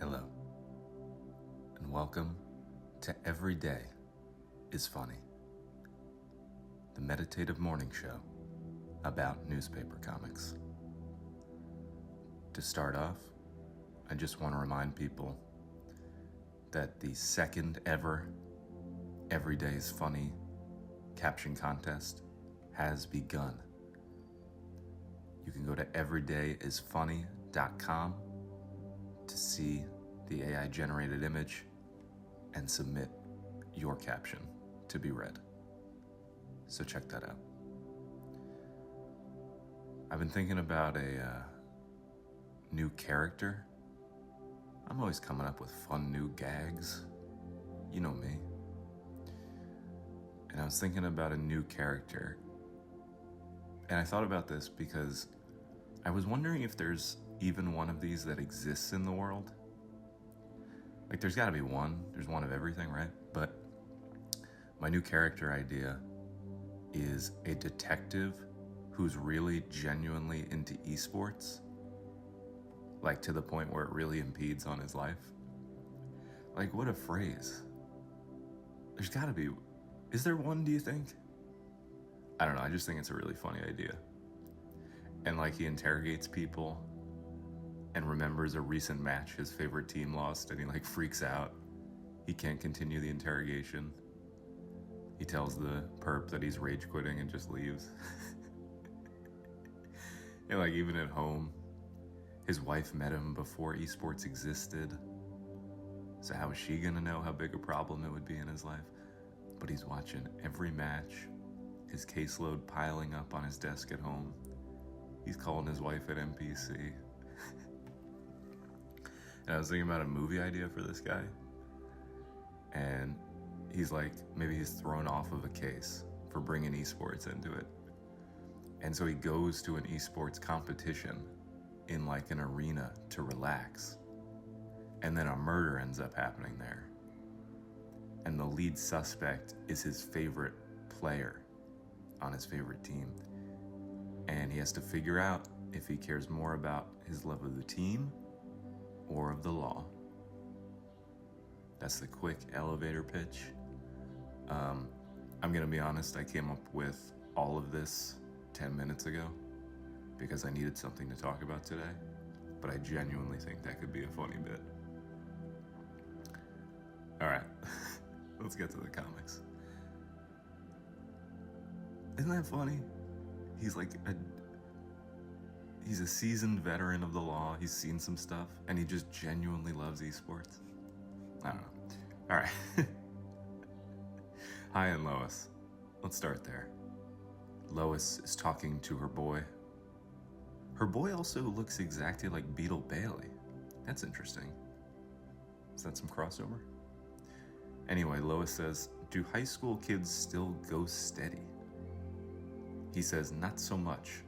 Hello, and welcome to Every Day is Funny, the meditative morning show about newspaper comics. To start off, I just want to remind people that the second ever Every Day is Funny caption contest has begun. You can go to everydayisfunny.com to see the AI generated image and submit your caption to be read. So check that out. I've been thinking about a new character. I'm always coming up with fun new gags. You know me. And I was thinking about a new character. And I thought about this because I was wondering if there's even one of these that exists in the world. Like, there's got to be one. There's one of everything, right? But my new character idea is a detective who's really genuinely into esports, like to the point where it really impedes on his life. Like, what a phrase. There's got to be. Is there one, do you think? I don't know. I just think it's a really funny idea. And like, he interrogates people and remembers a recent match his favorite team lost, and he like freaks out. He can't continue the interrogation. He tells the perp that he's rage quitting and just leaves. And like, even at home, his wife met him before esports existed. So how is she gonna know how big a problem it would be in his life? But he's watching every match, his caseload piling up on his desk at home. He's calling his wife at NPC. And I was thinking about a movie idea for this guy. And he's like, maybe he's thrown off of a case for bringing esports into it. And so he goes to an esports competition in like an arena to relax. And then a murder ends up happening there. And the lead suspect is his favorite player on his favorite team. And he has to figure out if he cares more about his love of the team or of the law. That's the quick elevator pitch. I'm gonna be honest, I came up with all of this 10 minutes ago because I needed something to talk about today, but I genuinely think that could be a funny bit. All right, let's get to the comics. Isn't that funny? He's like he's a seasoned veteran of the law. He's seen some stuff, and he just genuinely loves esports. I don't know. All right. Hi, and Lois. Let's start there. Lois is talking to her boy. Her boy also looks exactly like Beetle Bailey. That's interesting. Is that some crossover? Anyway, Lois says, "Do high school kids still go steady?" He says, "Not so much,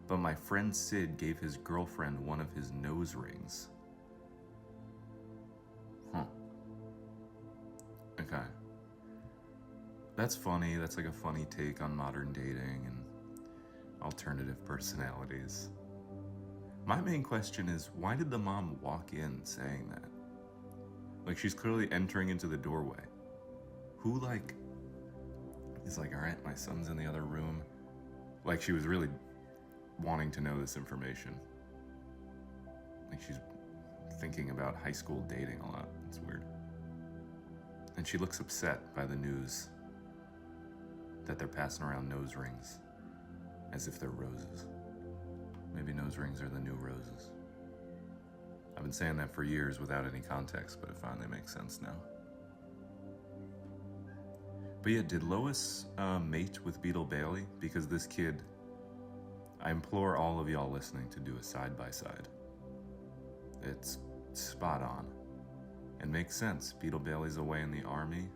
but my friend Sid gave his girlfriend one of his nose rings." Huh. Okay. That's funny. That's like a funny take on modern dating and alternative personalities. My main question is, why did the mom walk in saying that? Like, she's clearly entering into the doorway. Who, like, is like, all right, my son's in the other room. Like, she was really wanting to know this information. Like, she's thinking about high school dating a lot. It's weird. And she looks upset by the news that they're passing around nose rings as if they're roses. Maybe nose rings are the new roses. I've been saying that for years without any context, but it finally makes sense now. But yeah, did Lois mate with Beetle Bailey? Because this kid, I implore all of y'all listening to do a side-by-side. It's spot on. And makes sense. Beetle Bailey's away in the army.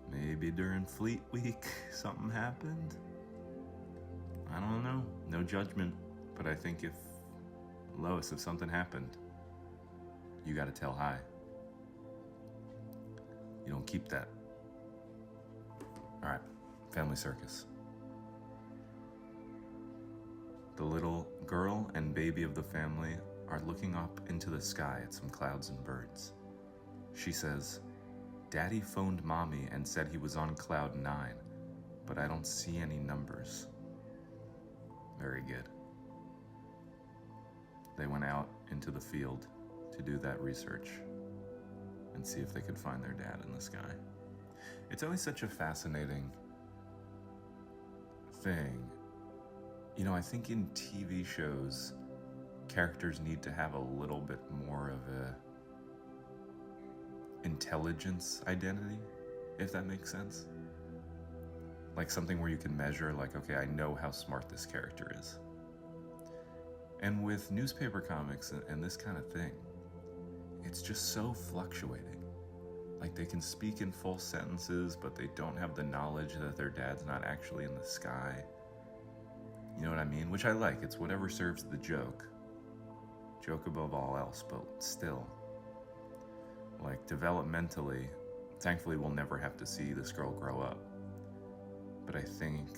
Maybe during Fleet Week something happened. I don't know. No judgment. But I think if something happened, you gotta tell hi. You don't keep that. Alright, family circus. The little girl and baby of the family are looking up into the sky at some clouds and birds. She says, "Daddy phoned Mommy and said he was on cloud 9, but I don't see any numbers." Very good. They went out into the field to do that research and see if they could find their dad in the sky. It's always such a fascinating thing. You know, I think in TV shows, characters need to have a little bit more of a intelligence identity, if that makes sense. Like something where you can measure, like, okay, I know how smart this character is. And with newspaper comics and this kind of thing, it's just so fluctuating. Like they can speak in full sentences, but they don't have the knowledge that their dad's not actually in the sky. You know what I mean? Which I like. It's whatever serves the joke. Joke above all else, but still. Like developmentally, thankfully we'll never have to see this girl grow up. But I think,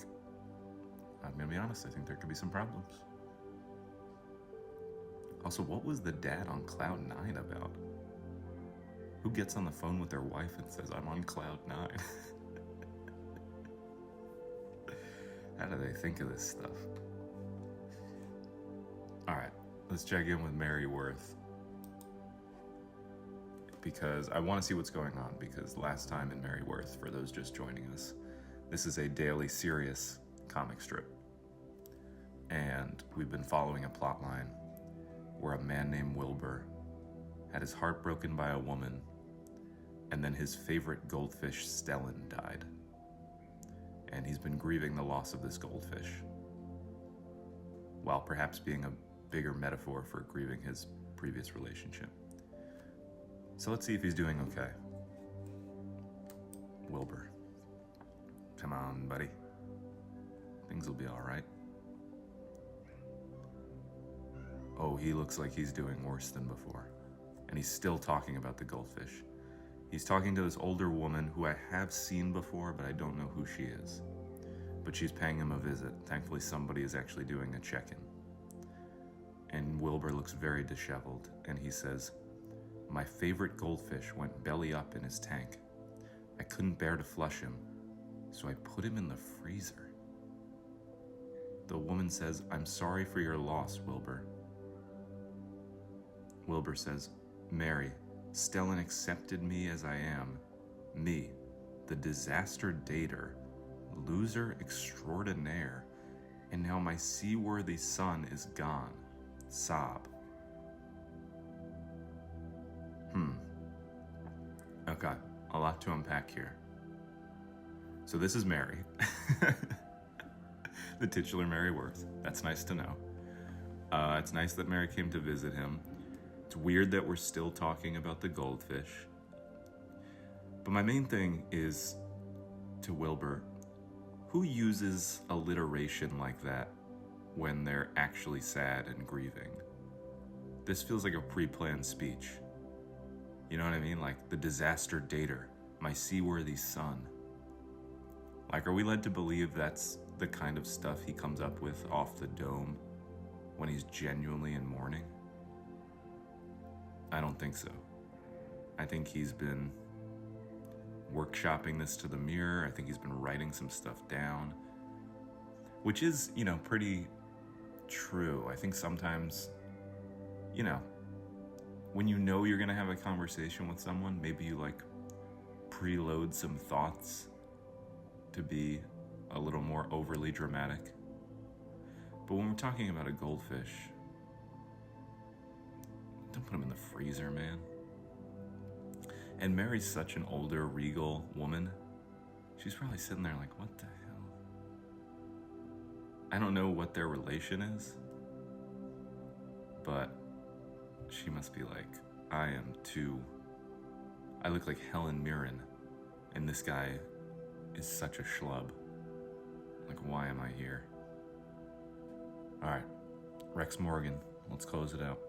I'm gonna be honest, I think there could be some problems. Also, what was the dad on cloud 9 about? Who gets on the phone with their wife and says, "I'm on cloud 9"? How do they think of this stuff? All right, let's check in with Mary Worth. Because I want to see what's going on, because last time in Mary Worth, for those just joining us, this is a daily serious comic strip. And we've been following a plot line where a man named Wilbur had his heart broken by a woman, and then his favorite goldfish, Stellan, died. And he's been grieving the loss of this goldfish, while perhaps being a bigger metaphor for grieving his previous relationship. So let's see if he's doing okay. Wilbur. Come on, buddy. Things will be all right. Oh, he looks like he's doing worse than before. And he's still talking about the goldfish. He's talking to this older woman who I have seen before, but I don't know who she is. But she's paying him a visit. Thankfully, somebody is actually doing a check-in. And Wilbur looks very disheveled, and he says, "My favorite goldfish went belly up in his tank. I couldn't bear to flush him, so I put him in the freezer." The woman says, "I'm sorry for your loss, Wilbur." Wilbur says, "Mary, Stellan accepted me as I am. Me, the disaster dater, loser extraordinaire, and now my seaworthy son is gone. Sob." Okay, a lot to unpack here. So this is Mary, the titular Mary Worth. That's nice to know. It's nice that Mary came to visit him. It's weird that we're still talking about the goldfish. But my main thing is to Wilbur, who uses alliteration like that when they're actually sad and grieving? This feels like a pre-planned speech. You know what I mean? Like the disaster dater, my seaworthy son. Like, are we led to believe that's the kind of stuff he comes up with off the dome when he's genuinely in mourning? I don't think so. I think he's been workshopping this to the mirror. I think he's been writing some stuff down, which is, pretty true. I think sometimes, when you're going to have a conversation with someone, maybe you preload some thoughts to be a little more overly dramatic. But when we're talking about a goldfish, don't put him in the freezer, man. And Mary's such an older, regal woman. She's probably sitting there like, what the hell? I don't know what their relation is, but she must be like, I look like Helen Mirren, and this guy is such a schlub. Like, why am I here? All right, Rex Morgan, let's close it out.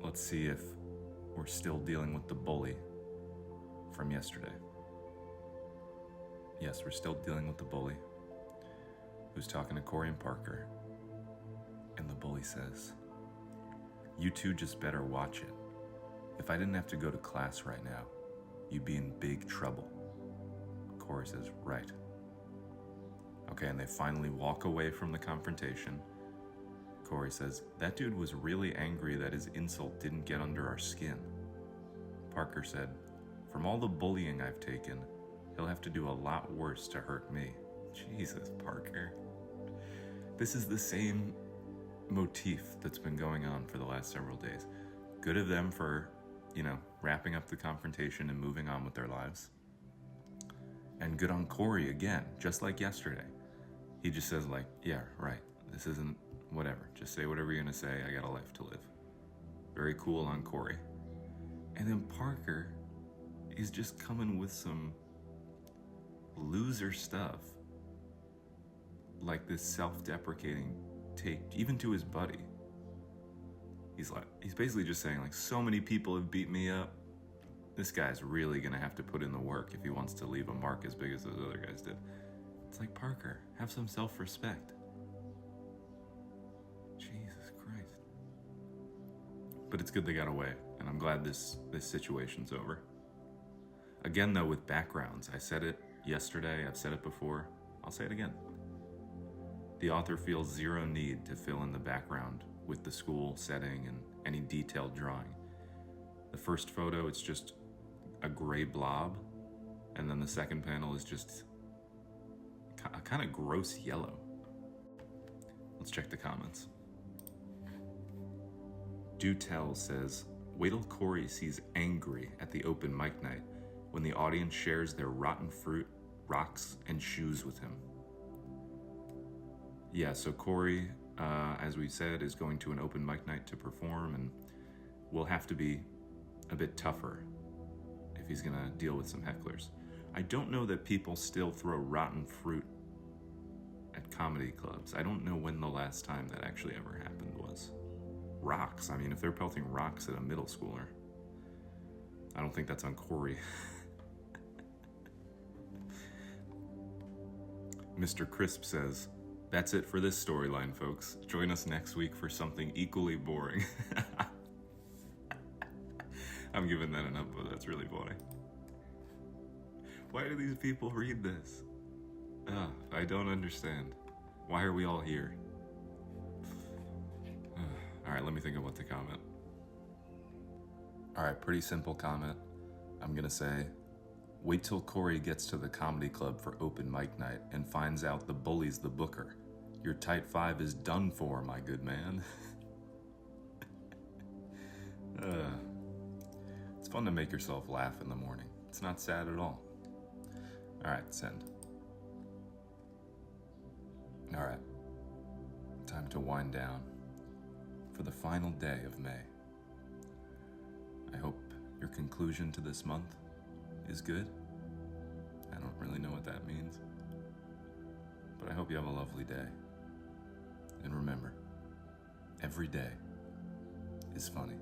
Let's see if we're still dealing with the bully from yesterday. Yes, we're still dealing with the bully who's talking to Corey and Parker. And the bully says, You two just better watch it. If I didn't have to go to class right now, you'd be in big trouble. Corey says, right. Okay, and they finally walk away from the confrontation. Corey says, that dude was really angry that his insult didn't get under our skin. Parker said, from all the bullying I've taken, he'll have to do a lot worse to hurt me. Jesus, Parker. This is the same motif that's been going on for the last several days. Good of them for, wrapping up the confrontation and moving on with their lives. And good on Corey again, just like yesterday. He just says yeah, right, this isn't whatever. Just say whatever you're gonna say, I got a life to live. Very cool on Corey. And then Parker is just coming with some loser stuff. Like this self-deprecating take, even to his buddy. He's basically just saying so many people have beat me up. This guy's really gonna have to put in the work if he wants to leave a mark as big as those other guys did. It's like, Parker, have some self-respect. Jesus Christ. But it's good they got away, and I'm glad this situation's over. Again though, with backgrounds, I said it yesterday, I've said it before, I'll say it again. The author feels zero need to fill in the background with the school setting and any detailed drawing. The first photo, it's just a gray blob, and then the second panel is just a kind of gross yellow. Let's check the comments. Do Tell says, wait till Corey sees angry at the open mic night when the audience shares their rotten fruit, rocks, and shoes with him. Yeah, so Corey, as we said, is going to an open mic night to perform, and will have to be a bit tougher if he's gonna deal with some hecklers. I don't know that people still throw rotten fruit at comedy clubs. I don't know when the last time that actually ever happened was. Rocks, I mean, if they're pelting rocks at a middle schooler, I don't think that's on Corey. Mr. Crisp says, that's it for this storyline, folks. Join us next week for something equally boring. I'm giving that an up, but that's really funny. Why do these people read this? I don't understand. Why are we all here? All right, let me think of what to comment. All right, pretty simple comment. I'm gonna say, wait till Corey gets to the comedy club for open mic night and finds out the bully's the booker. Your tight five is done for, my good man. It's fun to make yourself laugh in the morning. It's not sad at all. All right, send. All right, time to wind down for the final day of May. I hope your conclusion to this month is good. I don't really know what that means, but I hope you have a lovely day. And remember, every day is funny.